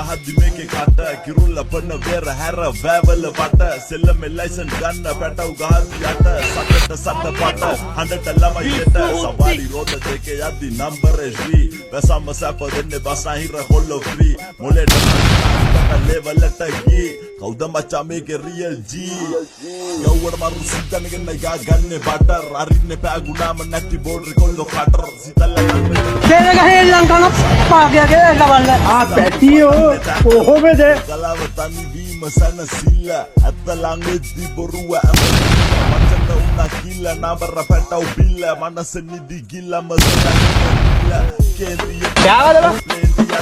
හදි මේකේ කට කිරුල්ල පන වෙර හැර වැවල වට සෙල්ලම ලයිසන් ගන්න පැටව ගහදි යට සකට සට පට හඬට ළමයිට සවාරි රෝද දෙකේ යද්දි නම්බර් එස්වි වැසම සැප දෙන්නේ බසහිර හොල්ලෝ ෆ්‍රී මොලේට ලෙවලට ගී කවුද මචා මේකේ රියල් ජී යවුවට මරු සිතන ගෙන්න යා ගන්නේ බටර් අරින්නේ පෑගුණාම නැති බෝඩර් කොල්ලෝ කටර් සිතල්ල කේල ගහේ ලංකන පාගයගේ ලවල්ල පැටියෝ කොහොමද ගලාව තනි වීම සනසිල්ල අත්ත ළඟෙද්දි බොරුව මචන්න උනා කිල්ල නබර පැටව බිල්ල මනස නිදි ගිල්ල මසල කේන්දිය කෑවද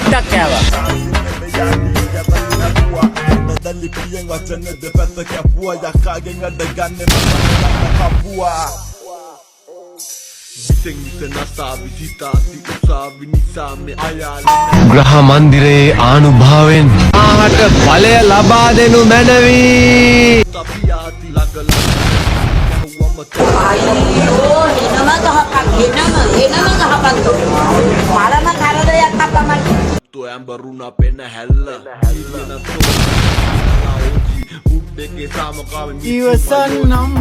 ටක් කෑවා දල්ලි පියෙන් වචන දෙපැත්ත කැපුවා යක්කාගෙන් අඩ ගන්නේ මම කපුවා ග්‍රහ මන්දිරයේ ආනුභාවෙන් ආහට ඵලය ලබා දෙනු මැනවි. ඇඹරුණ පෙන හැල්ල ඉවසන්නම්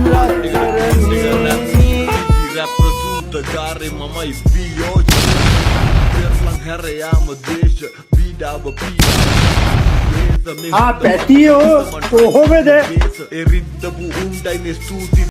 ගාරෙ මමයි වියෝජ පෙරලං හැරයාම දේශ පීඩාව පැටියෝ කොහොමද එරිද්දපු උන්ඩයින ස්තුති